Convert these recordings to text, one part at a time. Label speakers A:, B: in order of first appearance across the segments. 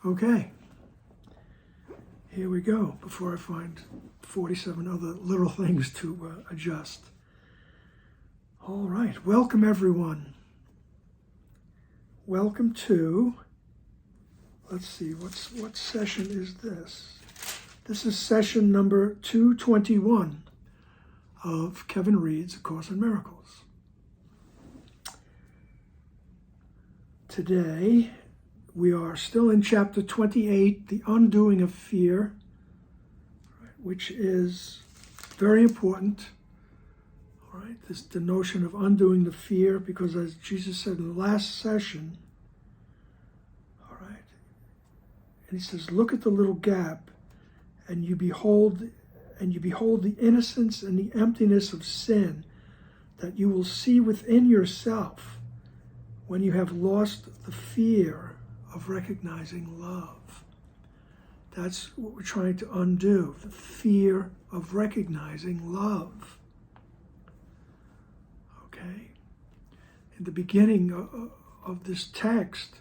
A: Okay, here we go, before I find 47 other little things to adjust. All right, welcome everyone. Welcome to, let's see, what session is this? This is session number 221 of Kevin Reads A Course in Miracles. Today, we are still in chapter 28, The Undoing of Fear, which is very important. All right, the notion of undoing the fear, because as Jesus said in the last session, all right, and he says, look at the little gap, and you behold the innocence and the emptiness of sin that you will see within yourself when you have lost the fear of recognizing love. That's what we're trying to undo, the fear of recognizing love. Okay? In the beginning of this text,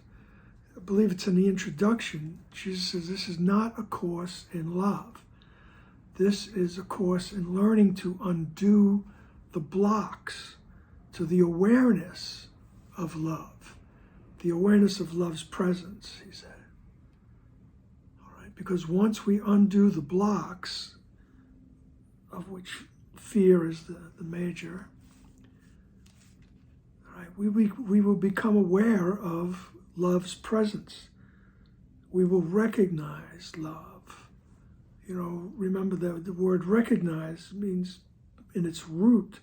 A: I believe it's in the introduction, Jesus says this is not a course in love. This is a course in learning to undo the blocks to the awareness of love. The awareness of love's presence, he said. All right, because once we undo the blocks, of which fear is the major, all right, we will become aware of love's presence. We will recognize love. You know, remember that the word recognize means, in its root,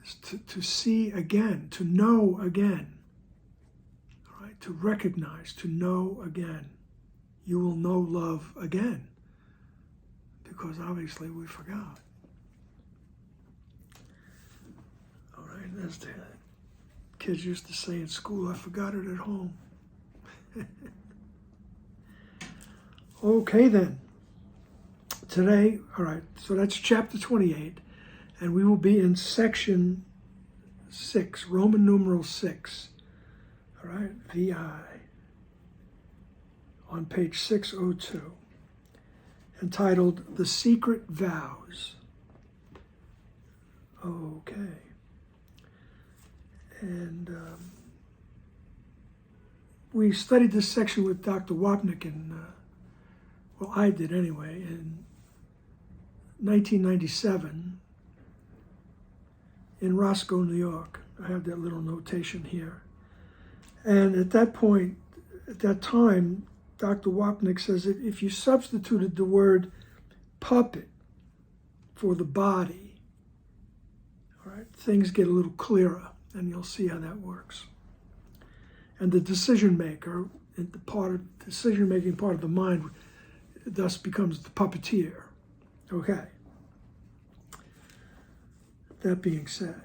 A: is to see again, to know again. To recognize, to know again. You will know love again, because obviously we forgot. All right, as the kids used to say in school, I forgot it at home. Okay then, today, all right, so that's chapter 28, and we will be in section 6, Roman numeral 6. All right, VI, on page 602, entitled The Secret Vows. Okay. And we studied this section with Dr. Wapnick well, I did anyway, in 1997 in Roscoe, New York. I have that little notation here. And at that point, at that time, Dr. Wapnick says that if you substituted the word puppet for the body, all right, things get a little clearer, and you'll see how that works. And the decision maker, decision-making part of the mind, thus becomes the puppeteer. Okay. That being said,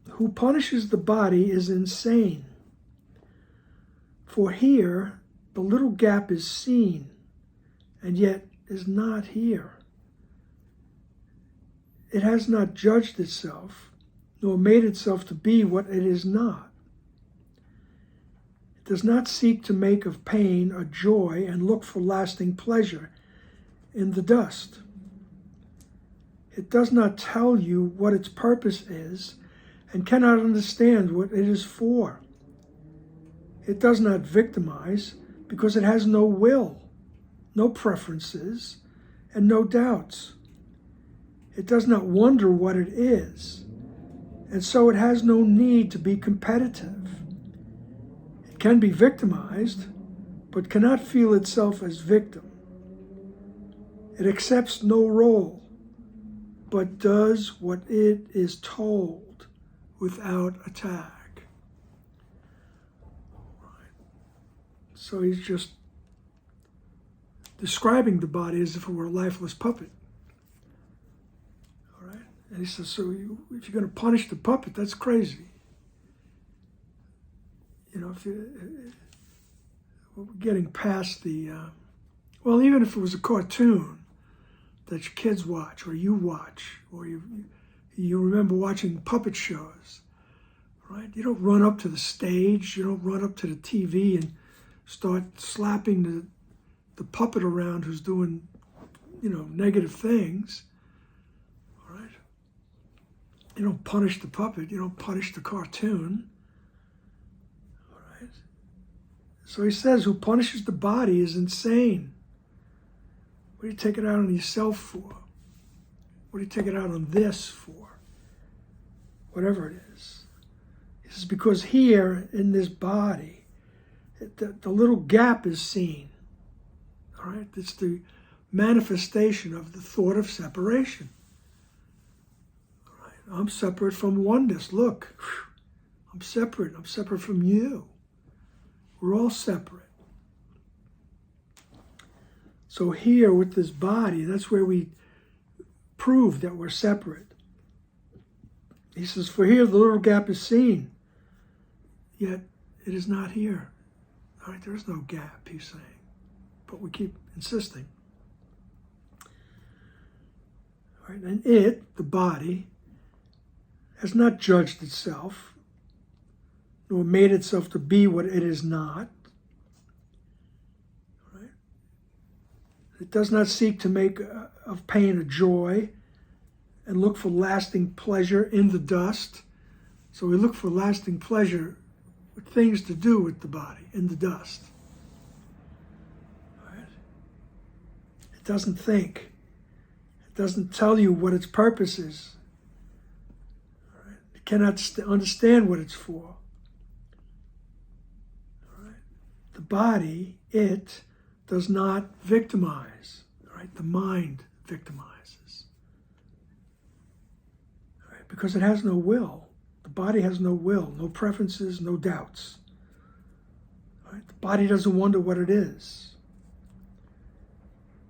A: who punishes the body is insane. For here, the little gap is seen, and yet is not here. It has not judged itself, nor made itself to be what it is not. It does not seek to make of pain a joy and look for lasting pleasure in the dust. It does not tell you what its purpose is, and cannot understand what it is for. It does not victimize because it has no will, no preferences, and no doubts. It does not wonder what it is, and so it has no need to be competitive. It can be victimized, but cannot feel itself as victim. It accepts no role, but does what it is told without attack. So he's just describing the body as if it were a lifeless puppet. All right? And he says, so if you're going to punish the puppet, that's crazy. You know, we're getting past the, well, even if it was a cartoon that your kids watch, or you watch, or you remember watching puppet shows, right? You don't run up to the stage, you don't run up to the TV and start slapping the puppet around who's doing, negative things. All right? You don't punish the puppet. You don't punish the cartoon. All right? So he says, who punishes the body is insane. What do you take it out on yourself for? What do you take it out on this for? Whatever it is. He says, because here in this body, the little gap is seen. All right? It's the manifestation of the thought of separation. All right? I'm separate from oneness. Look, I'm separate. I'm separate from you. We're all separate. So here with this body, that's where we prove that we're separate. He says, for here the little gap is seen, yet it is not here. All right, there is no gap, he's saying, but we keep insisting. All right, and it, the body, has not judged itself, nor made itself to be what it is not. Right? It does not seek to make of pain a joy and look for lasting pleasure in the dust. So we look for lasting pleasure with things to do with the body, in the dust. Right? It doesn't think. It doesn't tell you what its purpose is. Right? It cannot understand what it's for. Right? The body, it, does not victimize. Right? The mind victimizes. Right? Because it has no will. The body has no will, no preferences, no doubts. Right? The body doesn't wonder what it is.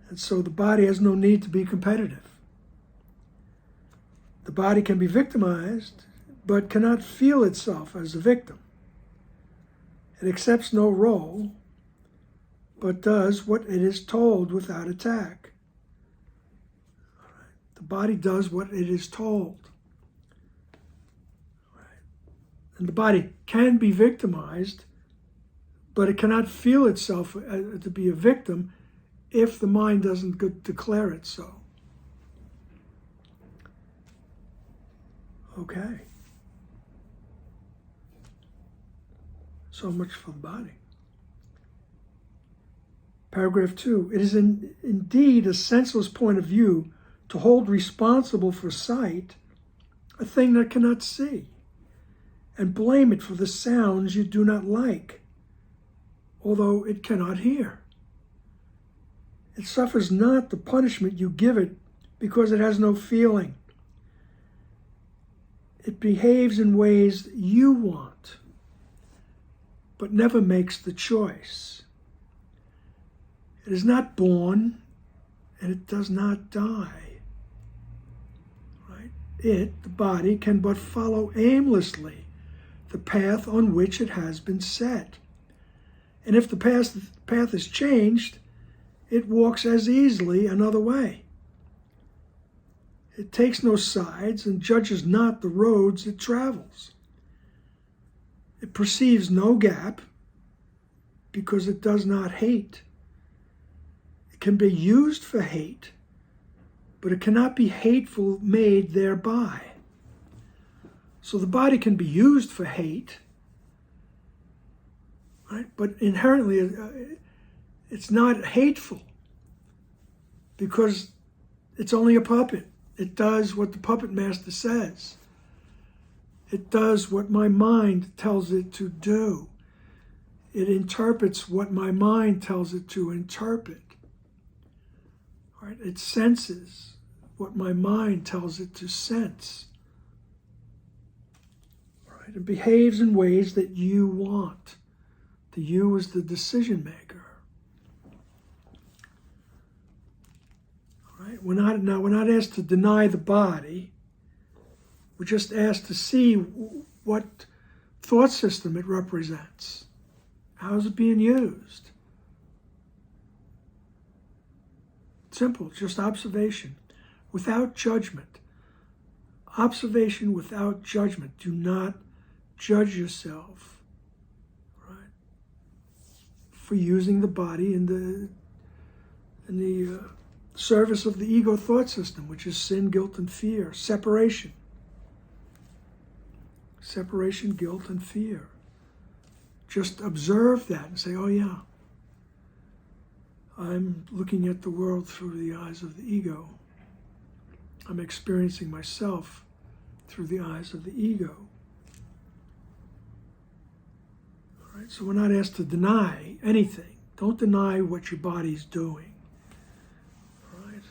A: And so the body has no need to be competitive. The body can be victimized, but cannot feel itself as a victim. It accepts no role, but does what it is told without attack. Right? The body does what it is told. And the body can be victimized, but it cannot feel itself to be a victim if the mind doesn't declare it so. Okay. So much for the body. Paragraph 2. It is indeed a senseless point of view to hold responsible for sight a thing that cannot see, and blame it for the sounds you do not like, although it cannot hear. It suffers not the punishment you give it because it has no feeling. It behaves in ways you want, but never makes the choice. It is not born, and it does not die. Right? It, the body, can but follow aimlessly the path on which it has been set. And if the path is changed, it walks as easily another way. It takes no sides and judges not the roads it travels. It perceives no gap because it does not hate. It can be used for hate, but it cannot be hateful made thereby. So the body can be used for hate, right? But inherently, it's not hateful because it's only a puppet. It does what the puppet master says. It does what my mind tells it to do. It interprets what my mind tells it to interpret. Right? It senses what my mind tells it to sense. It behaves in ways that you want. The you is the decision maker. All right? We're not asked to deny the body. We're just asked to see what thought system it represents. How is it being used? Simple, just observation, without judgment. Observation without judgment. Do not judge yourself, right? for using the body in the service of the ego thought system, which is sin, guilt, and fear. Separation. Separation, guilt, and fear. Just observe that and say, oh yeah, I'm looking at the world through the eyes of the ego. I'm experiencing myself through the eyes of the ego. All right, so we're not asked to deny anything. Don't deny what your body's doing. All right?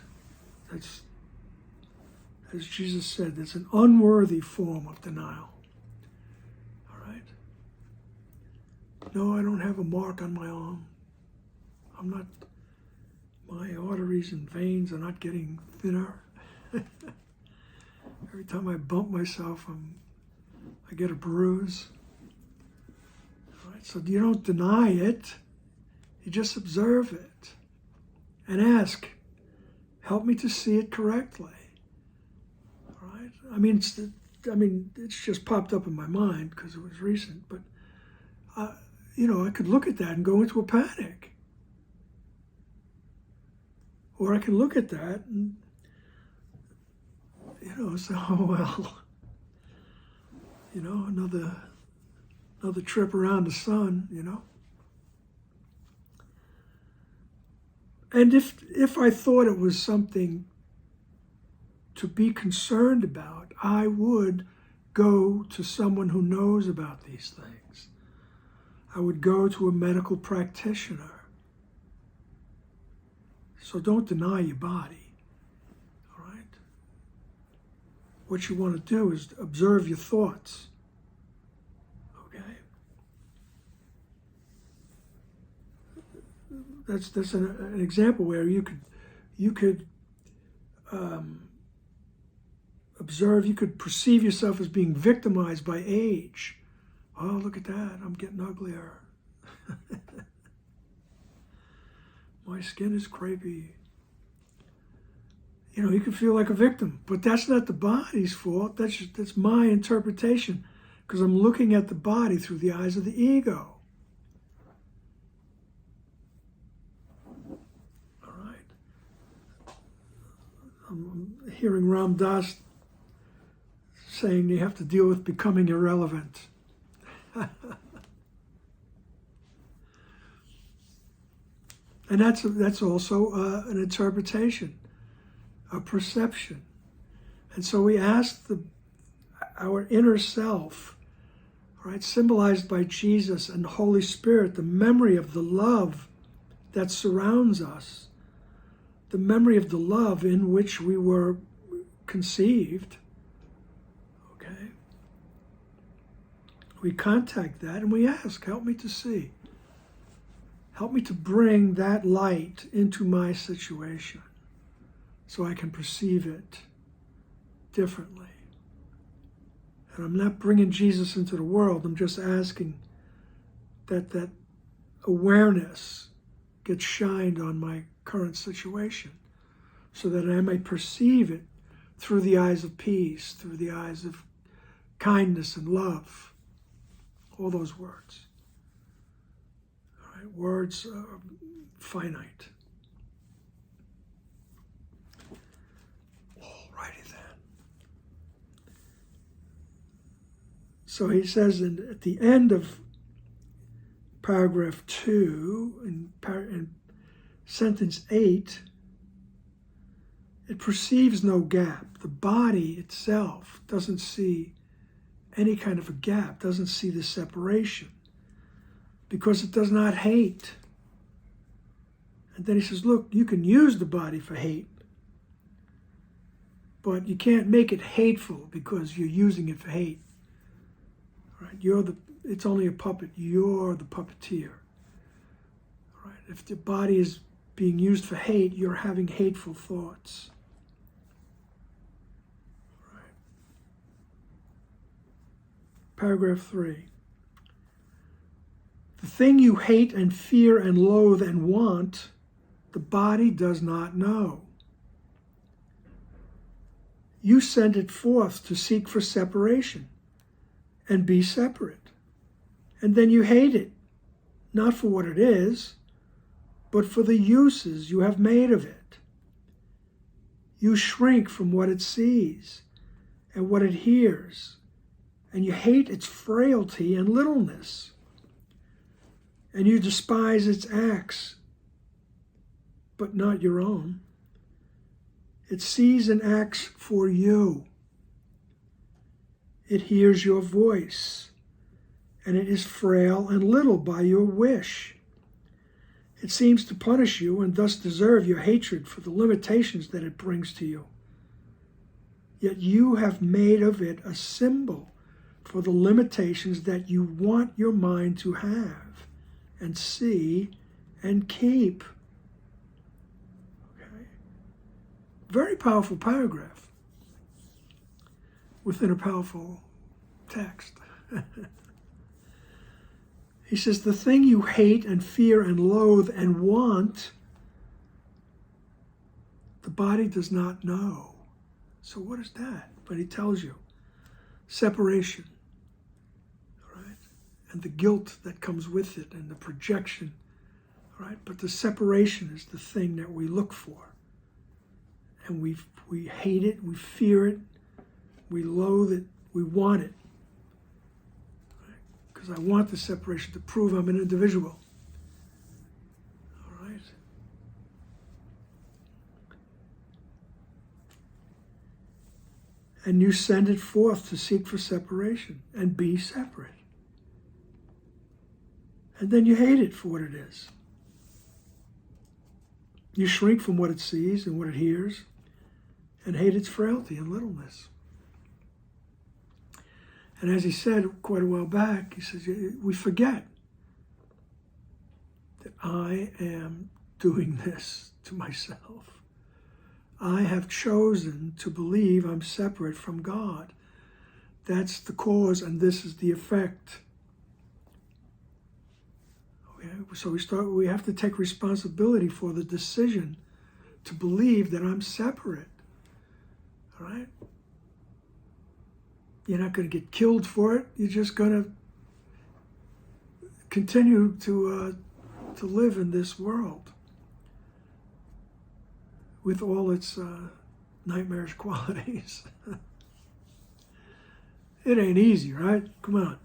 A: That's, as Jesus said, that's an unworthy form of denial. All right? No, I don't have a mark on my arm. I'm not, my arteries and veins are not getting thinner. Every time I bump myself, I get a bruise. All right, so you don't deny it. You just observe it and ask, help me to see it correctly. All right? I mean, it's just popped up in my mind because it was recent, but I could look at that and go into a panic. Or I can look at that and, say, oh, well, another trip around the sun, And if I thought it was something to be concerned about, I would go to someone who knows about these things. I would go to a medical practitioner. So don't deny your body, all right? What you want to do is observe your thoughts, okay? That's an example where you could observe, you could perceive yourself as being victimized by age. Oh, look at that, I'm getting uglier. My skin is crepey. You can feel like a victim, but that's not the body's fault. That's my interpretation, because I'm looking at the body through the eyes of the ego. All right. I'm hearing Ram Dass saying you have to deal with becoming irrelevant. And that's also an interpretation, a perception. And so we ask our inner self, right, symbolized by Jesus and the Holy Spirit, the memory of the love that surrounds us, the memory of the love in which we were conceived, okay? We contact that and we ask, help me to see. Help me to bring that light into my situation so I can perceive it differently. And I'm not bringing Jesus into the world. I'm just asking that awareness gets shined on my current situation so that I may perceive it through the eyes of peace, through the eyes of kindness and love. All those words. Words are finite. Alrighty then. So he says at the end of paragraph 2, in sentence 8, it perceives no gap. The body itself doesn't see any kind of a gap, doesn't see the separation, because it does not hate. And then he says, look, you can use the body for hate, but you can't make it hateful because you're using it for hate. Right? It's only a puppet. You're the puppeteer. Right? If the body is being used for hate, you're having hateful thoughts. Right? Paragraph 3. The thing you hate and fear and loathe and want, the body does not know. You send it forth to seek for separation and be separate. And then you hate it, not for what it is, but for the uses you have made of it. You shrink from what it sees and what it hears, and you hate its frailty and littleness, and you despise its acts, but not your own. It sees and acts for you. It hears your voice, and it is frail and little by your wish. It seems to punish you and thus deserve your hatred for the limitations that it brings to you. Yet you have made of it a symbol for the limitations that you want your mind to have and see and keep. Okay. Very powerful paragraph within a powerful text. He says, the thing you hate and fear and loathe and want, the body does not know. So what is that? But he tells you, separation, right? And the guilt that comes with it and the projection, right? But the separation is the thing that we look for. And we hate it, we fear it, we loathe it, we want it. Because I want the separation to prove I'm an individual. All right? And you send it forth to seek for separation and be separate. And then you hate it for what it is. You shrink from what it sees and what it hears and hate its frailty and littleness. And as he said quite a while back, he says, we forget that I am doing this to myself. I have chosen to believe I'm separate from God. That's the cause and this is the effect. Okay? So we have to take responsibility for the decision to believe that I'm separate. All right? You're not going to get killed for it. You're just going to continue to live in this world with all its nightmarish qualities. It ain't easy, right? Come on.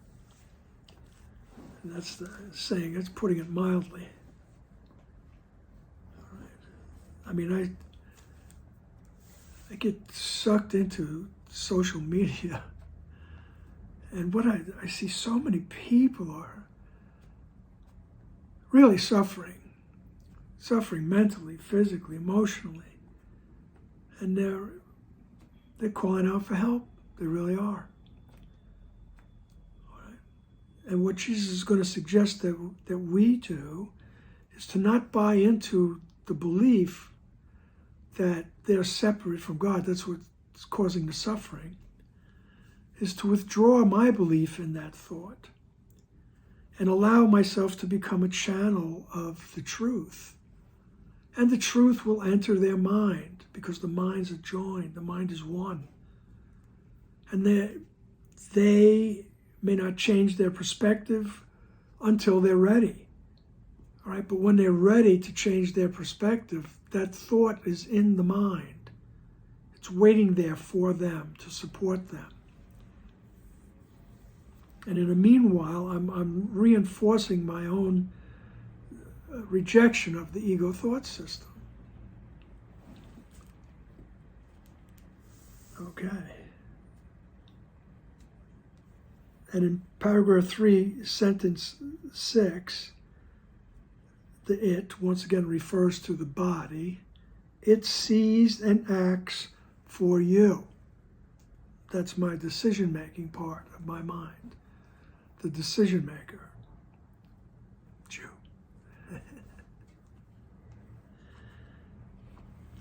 A: And that's the saying. That's putting it mildly. All right. I mean, I get sucked into social media. And what I see so many people are really suffering mentally, physically, emotionally. And they're calling out for help. They really are. All right? And what Jesus is going to suggest that we do is to not buy into the belief that they're separate from God. That's what's causing the suffering. Is to withdraw my belief in that thought and allow myself to become a channel of the truth. And the truth will enter their mind because the minds are joined, the mind is one. And they may not change their perspective until they're ready. All right, but when they're ready to change their perspective, that thought is in the mind. It's waiting there for them to support them. And in the meanwhile, I'm reinforcing my own rejection of the ego thought system. Okay. And in paragraph 3, sentence 6, the it, once again, refers to the body. It sees and acts for you. That's my decision-making part of my mind. The decision maker, Jew.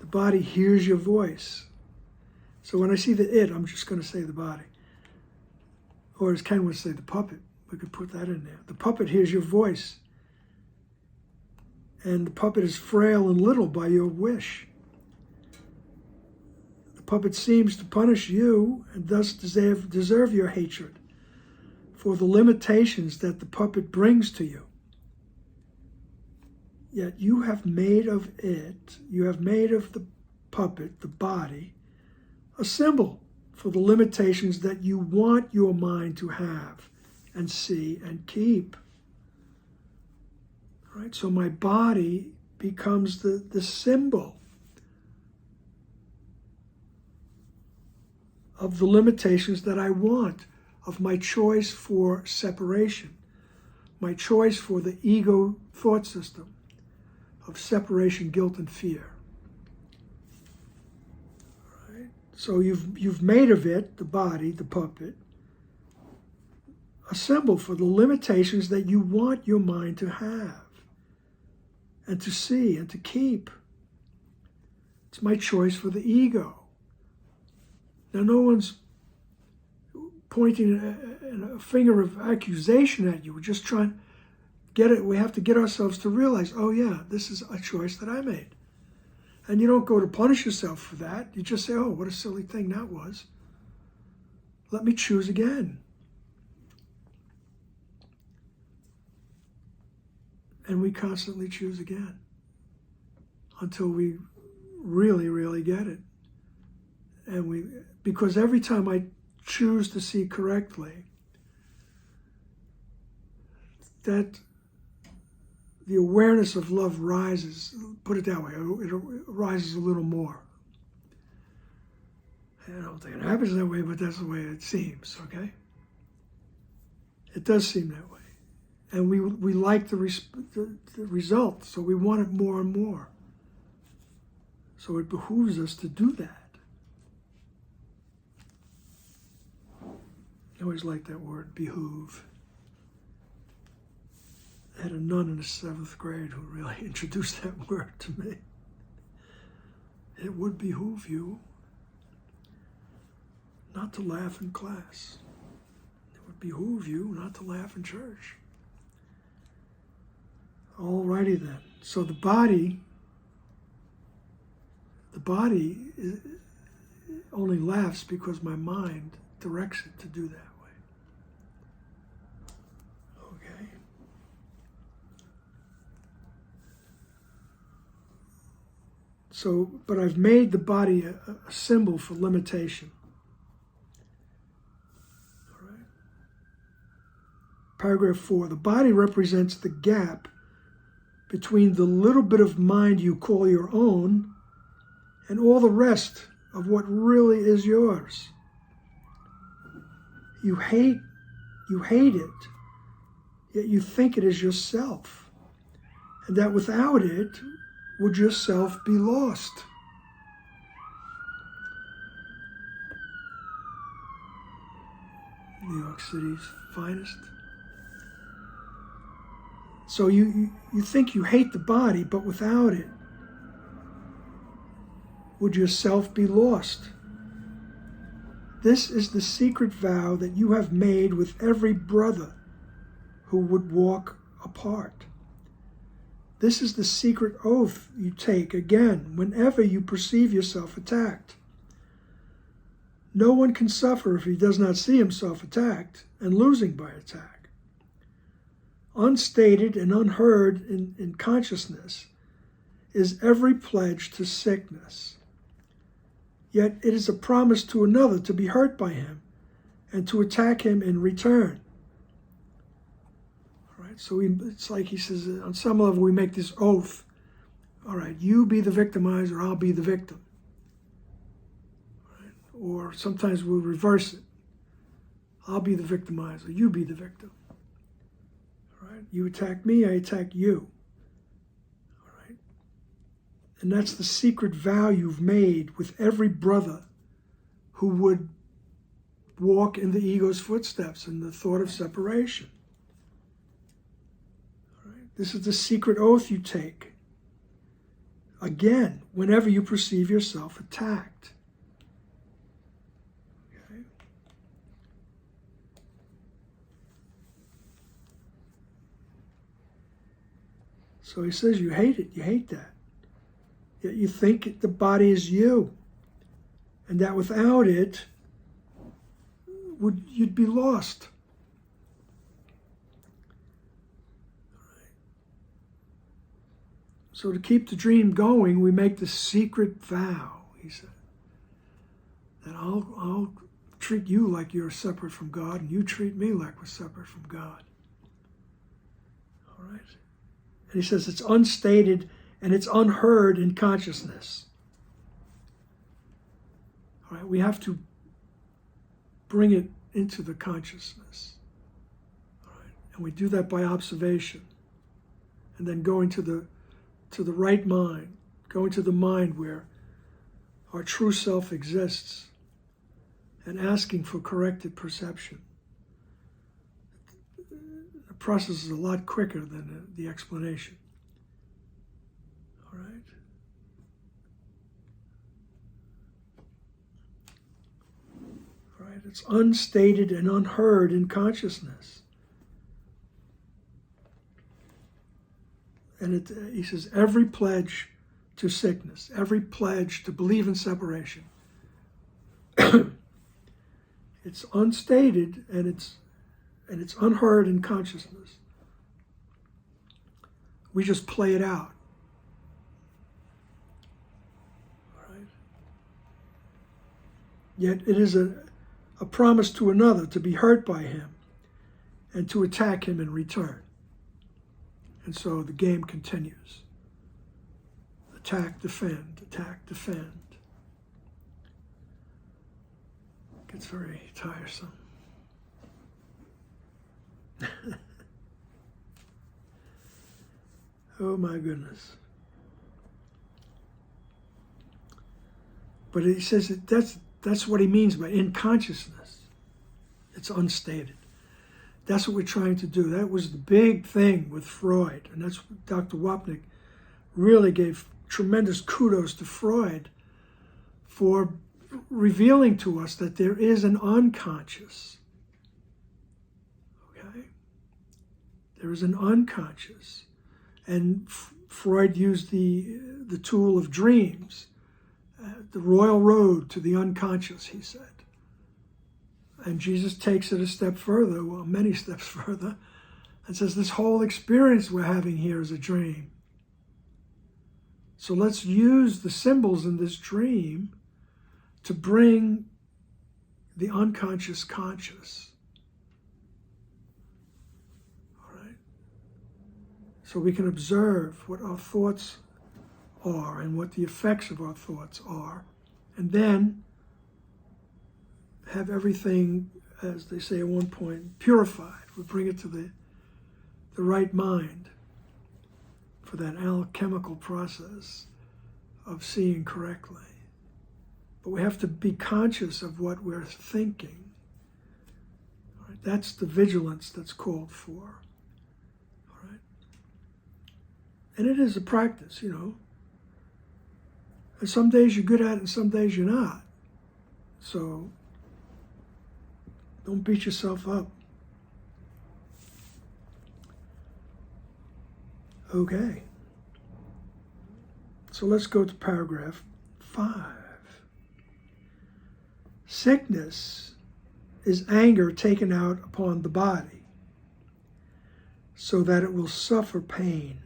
A: The body hears your voice. So when I see the it, I'm just going to say the body. Or as Ken would say, the puppet. We could put that in there. The puppet hears your voice. And the puppet is frail and little by your wish. The puppet seems to punish you and thus deserve your hatred for the limitations that the puppet brings to you. Yet you have made of it, you have made of the puppet, the body, a symbol for the limitations that you want your mind to have and see and keep. All right? So my body becomes the symbol of the limitations that I want, of my choice for separation, my choice for the ego thought system of separation, guilt, and fear. All right? So you've made of it, the body, the puppet, a symbol for the limitations that you want your mind to have and to see and to keep. It's my choice for the ego. Now, no one's pointing a finger of accusation at you. We're just trying to get it. We have to get ourselves to realize, oh yeah, this is a choice that I made. And you don't go to punish yourself for that. You just say, oh, what a silly thing that was. Let me choose again. And we constantly choose again until we really, really get it. And because every time I choose to see correctly, that the awareness of love rises, put it that way, it rises a little more. I don't think it happens that way, but that's the way it seems, okay? It does seem that way. And we like the result, so we want it more and more. So it behooves us to do that. I always like that word, behoove. I had a nun in the 7th grade who really introduced that word to me. It would behoove you not to laugh in class. It would behoove you not to laugh in church. Alrighty then. So the body only laughs because my mind directs it to do that way. Okay? So, but I've made the body a symbol for limitation. All right? Paragraph 4, the body represents the gap between the little bit of mind you call your own and all the rest of what really is yours. You hate it, yet you think it is yourself, and that without it, would yourself be lost? New York City's finest. So you think you hate the body, but without it, would yourself be lost? This is the secret vow that you have made with every brother who would walk apart. This is the secret oath you take again whenever you perceive yourself attacked. No one can suffer if he does not see himself attacked and losing by attack. Unstated and unheard in consciousness is every pledge to sickness. Yet it is a promise to another to be hurt by him and to attack him in return. All right, so it's like he says, on some level we make this oath. All right, you be the victimizer, I'll be the victim. All right? Or sometimes we'll reverse it. I'll be the victimizer, you be the victim. All right, you attack me, I attack you. And that's the secret vow you've made with every brother who would walk in the ego's footsteps in the thought of separation. All right? This is the secret oath you take. Again, whenever you perceive yourself attacked. Okay? So he says you hate it, you hate that. Yet you think the body is you, and that without it, you'd be lost. So to keep the dream going, we make the secret vow, he said, that I'll treat you like you're separate from God, and you treat me like we're separate from God. All right? And he says it's unstated and it's unheard in consciousness. All right? We have to bring it into the consciousness. All right? And we do that by observation. And then going to the right mind, going to the mind where our true self exists, and asking for corrected perception. The process is a lot quicker than the explanation. All right? All right, it's unstated and unheard in consciousness. And he says, every pledge to sickness, every pledge to believe in separation, it's unstated and it's unheard in consciousness. We just play it out. All right? Yet it is a promise to another to be hurt by him and to attack him in return. And so the game continues. Attack, defend, attack, defend. It gets very tiresome. Oh my goodness. But he says that's what he means by in consciousness. It's unstated. That's what we're trying to do. That was the big thing with Freud. And that's what Dr. Wapnick really gave tremendous kudos to Freud for revealing to us that there is an unconscious. Okay? There is an unconscious. And Freud used the tool of dreams, the royal road to the unconscious, he said. And Jesus takes it a step further, well, many steps further, and says this whole experience we're having here is a dream. So let's use the symbols in this dream to bring the unconscious conscious. All right? So we can observe what our thoughts are and what the effects of our thoughts are, and then have everything, as they say at one point, purified. We bring it to the right mind for that alchemical process of seeing correctly. But we have to be conscious of what we're thinking. All right? That's the vigilance that's called for. All right? And it is a practice, you know. And some days you're good at it and some days you're not. So don't beat yourself up. Okay. So let's go to paragraph 5. Sickness is anger taken out upon the body so that it will suffer pain.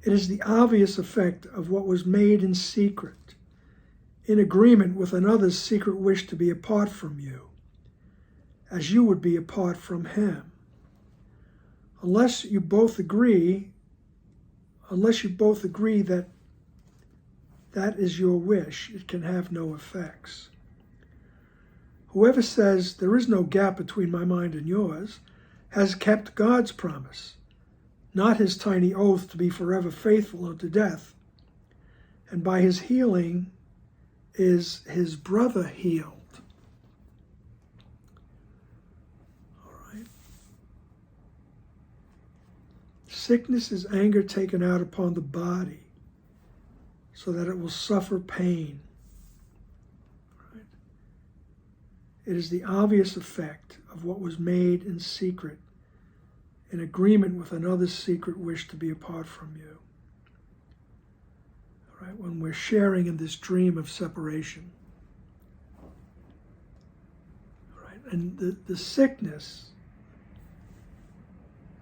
A: It is the obvious effect of what was made in secret, in agreement with another's secret wish to be apart from you, as you would be apart from him. Unless you both agree that that is your wish, it can have no effects. Whoever says there is no gap between my mind and yours has kept God's promise, not his tiny oath to be forever faithful unto death. And by his healing is his brother healed. All right. Sickness is anger taken out upon the body so that it will suffer pain. Right? It is the obvious effect of what was made in secret, in agreement with another's secret wish to be apart from you. All right? When we're sharing in this dream of separation. All right? And the sickness,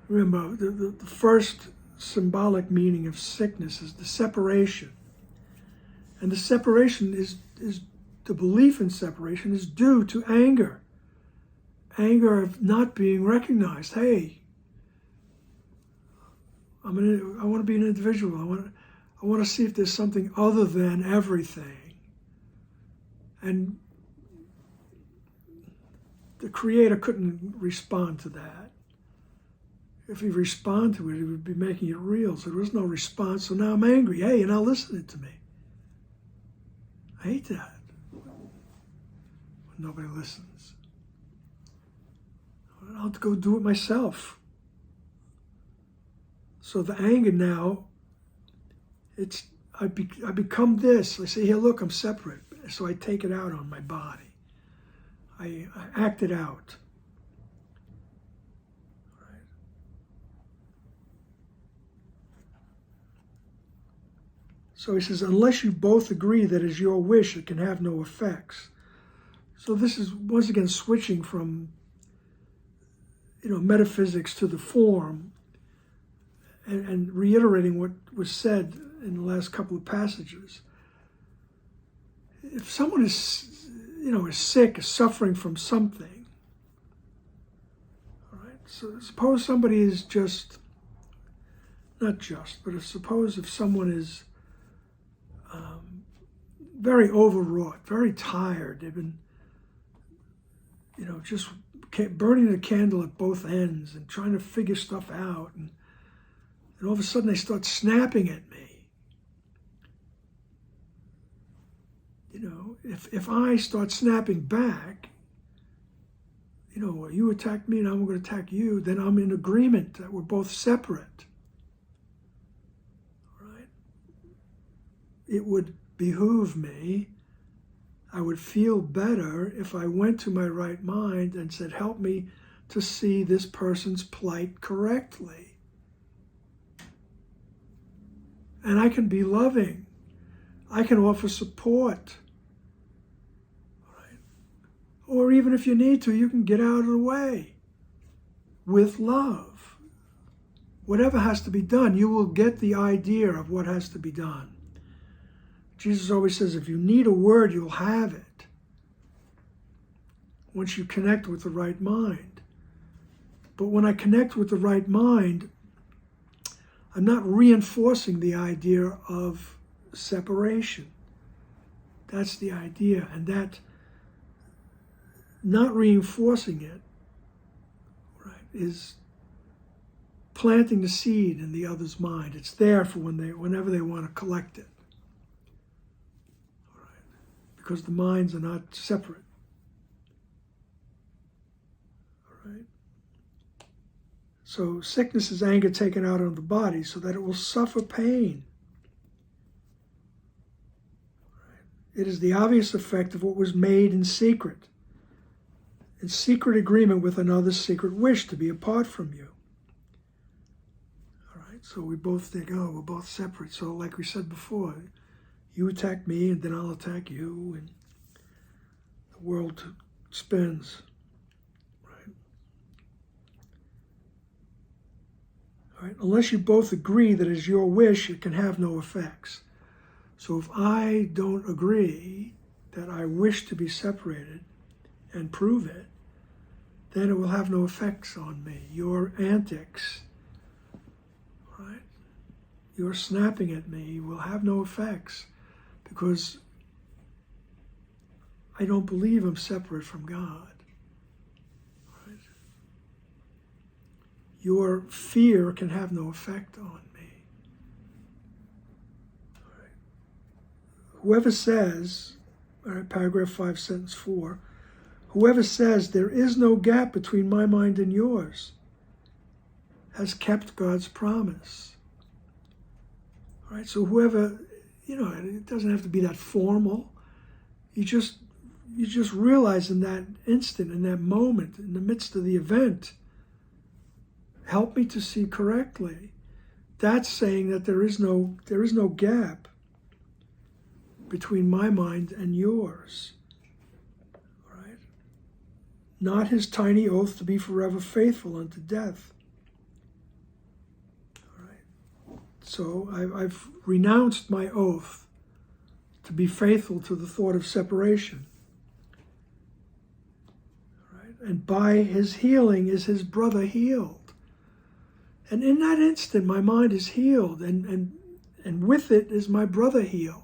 A: remember, the first symbolic meaning of sickness is the separation. And the separation is the belief in separation is due to anger. Anger of not being recognized. Hey, I want to be an individual. I want to see if there's something other than everything. And the Creator couldn't respond to that. If he responded to it, he would be making it real. So there was no response. So now I'm angry. Hey, you're not listening to me. I hate that when nobody listens. I'll go do it myself. So the anger now, I become this. I say, here, look, I'm separate. So I take it out on my body. I act it out. Right. So he says, unless you both agree that is your wish, it can have no effects. So this is, once again, switching from metaphysics to the form, and reiterating what was said in the last couple of passages. If someone is sick, is suffering from something, all right? So suppose somebody is suppose if someone is very overwrought, very tired, they've been, just burning the candle at both ends and trying to figure stuff out, and all of a sudden they start snapping at me. If I start snapping back, you attack me and I'm going to attack you, then I'm in agreement that we're both separate. Right? It would behoove me, I would feel better if I went to my right mind and said, help me to see this person's plight correctly. And I can be loving. I can offer support. Right? Or even if you need to, you can get out of the way with love. Whatever has to be done, you will get the idea of what has to be done. Jesus always says, if you need a word, you'll have it. Once you connect with the right mind. But when I connect with the right mind, I'm not reinforcing the idea of separation. That's the idea. And that not reinforcing it, right, is planting the seed in the other's mind. It's there for whenever they want to collect it. All right. Because the minds are not separate. All right. So sickness is anger taken out on the body so that it will suffer pain. It is the obvious effect of what was made in secret agreement with another's secret wish to be apart from you. All right, so we both think, we're both separate. So like we said before, you attack me and then I'll attack you, and the world spins. Right? Unless you both agree that it is your wish, it can have no effects. So if I don't agree that I wish to be separated and prove it, then it will have no effects on me. Your antics, right? Your snapping at me will have no effects because I don't believe I'm separate from God. Your fear can have no effect on me. All right. Whoever says, all right, paragraph 5, sentence 4, whoever says there is no gap between my mind and yours has kept God's promise. All right, so whoever, it doesn't have to be that formal. You just realize in that instant, in that moment, in the midst of the event, help me to see correctly. That's saying that there is no gap between my mind and yours. All right? Not his tiny oath to be forever faithful unto death. All right? So I've renounced my oath to be faithful to the thought of separation. Right? And by his healing is his brother healed. And in that instant, my mind is healed, and with it is my brother healed.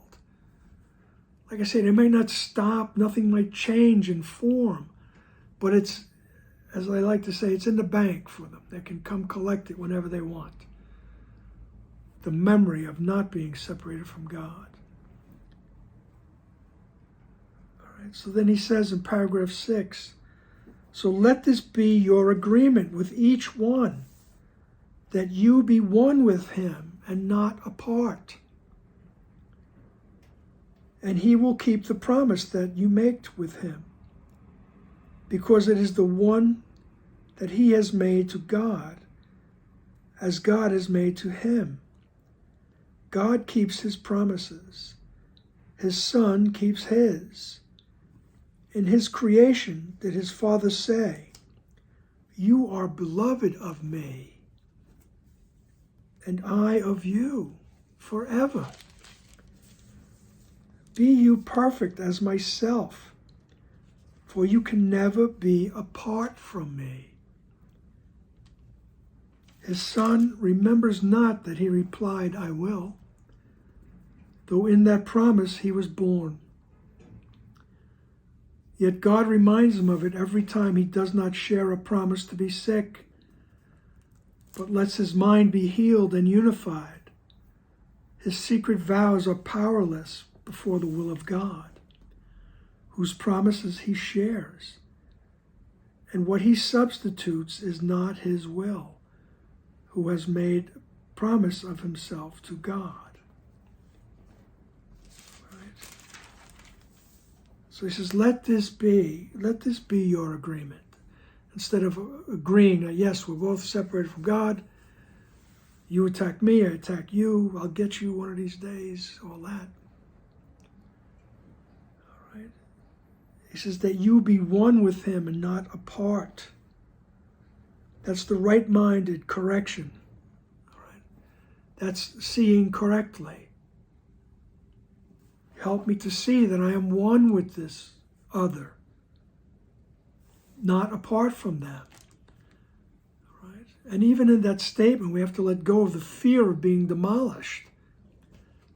A: Like I said, it may not stop, nothing might change in form, but it's, as I like to say, it's in the bank for them. They can come collect it whenever they want. The memory of not being separated from God. All right, so then he says in paragraph 6, so let this be your agreement with each one, that you be one with him and not apart. And he will keep the promise that you make with him, because it is the one that he has made to God, as God has made to him. God keeps his promises. His Son keeps his. In his creation did his Father say, you are beloved of me, and I of you forever. Be you perfect as myself, for you can never be apart from me. His Son remembers not that he replied, I will, though in that promise he was born. Yet God reminds him of it every time he does not share a promise to be sick, but lets his mind be healed and unified. His secret vows are powerless before the will of God, whose promises he shares. And what he substitutes is not his will, who has made promise of himself to God. Right? So he says, let this be your agreement. Instead of agreeing that, yes, we're both separated from God, you attack me, I attack you, I'll get you one of these days, all that. He says that you be one with him and not apart. That's the right-minded correction. All right? That's seeing correctly. Help me to see that I am one with this other, not apart from them. All right? And even in that statement, we have to let go of the fear of being demolished,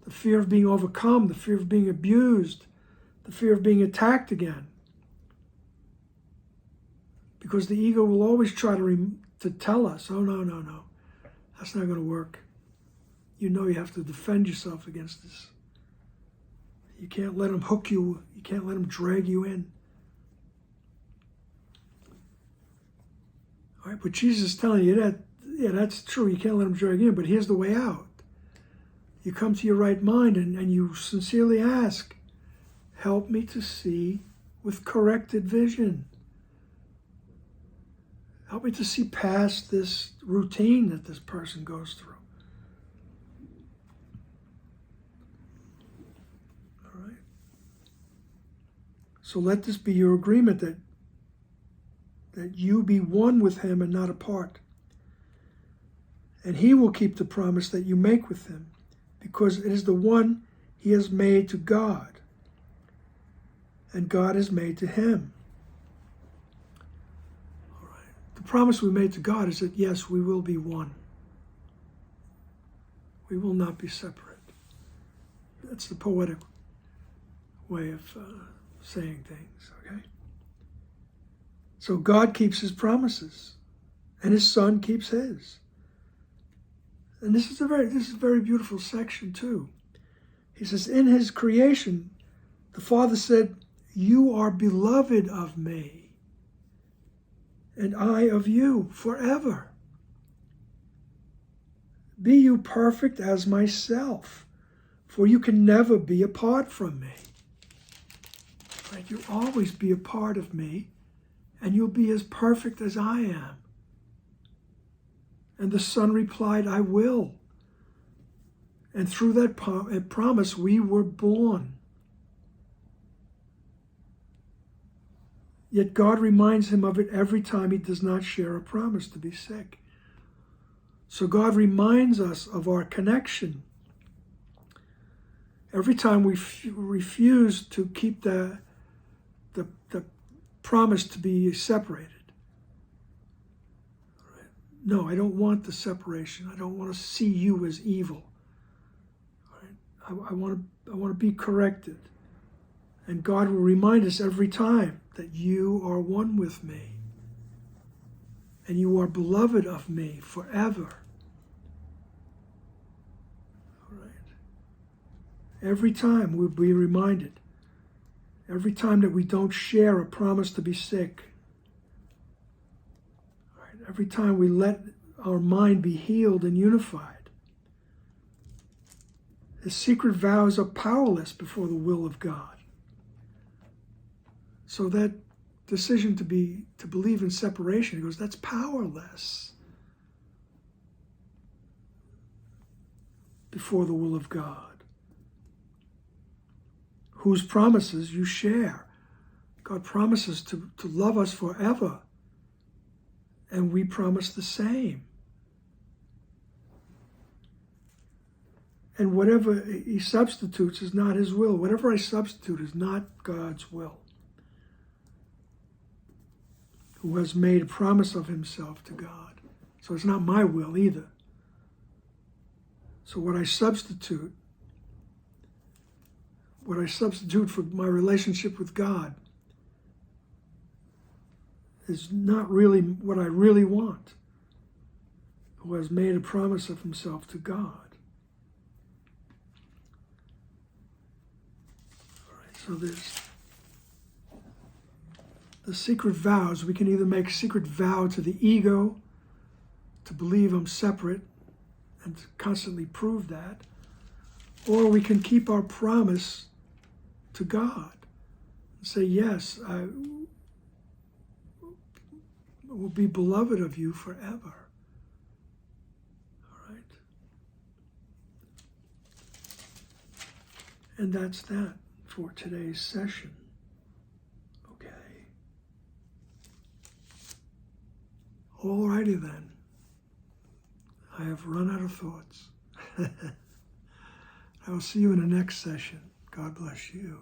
A: the fear of being overcome, the fear of being abused, the fear of being attacked again. Because the ego will always try to tell us, oh, no, that's not going to work. You know you have to defend yourself against this. You can't let them hook you. You can't let them drag you in. All right, but Jesus is telling you that, yeah, that's true. You can't let them drag you in, but here's the way out. You come to your right mind and you sincerely ask, help me to see with corrected vision. Help me to see past this routine that this person goes through. All right. So let this be your agreement that you be one with him and not apart. And he will keep the promise that you make with him, because it is the one he has made to God, and God is made to him. All right. The promise we made to God is that, yes, we will be one. We will not be separate. That's the poetic way of saying things, okay? So God keeps his promises, and his Son keeps his. And this is a very beautiful section too. He says, in his creation, the Father said, you are beloved of me, and I of you forever. Be you perfect as myself, for you can never be apart from me. Right? You'll always be a part of me, and you'll be as perfect as I am. And the Son replied, I will. And through that promise, we were born. Yet God reminds him of it every time he does not share a promise to be sick. So God reminds us of our connection. Every time we refuse to keep the promise to be separated. No, I don't want the separation. I don't want to see you as evil. I want to be corrected. And God will remind us every time that you are one with me. And you are beloved of me forever. All right. Every time we'll be reminded. Every time that we don't share a promise to be sick. All right. Every time we let our mind be healed and unified. The secret vows are powerless before the will of God. So that decision to believe in separation, he goes, that's powerless before the will of God. Whose promises you share. God promises to love us forever. And we promise the same. And whatever he substitutes is not his will. Whatever I substitute is not God's will. Who has made a promise of himself to God. So it's not my will either. So what I substitute for my relationship with God is not really what I really want. Who has made a promise of himself to God. All right, so there's the secret vows. We can either make a secret vow to the ego, to believe I'm separate, and to constantly prove that, or we can keep our promise to God and say, yes, I will be beloved of you forever. All right? And that's that for today's session. Okay. All righty then. I have run out of thoughts. I will see you in the next session. God bless you.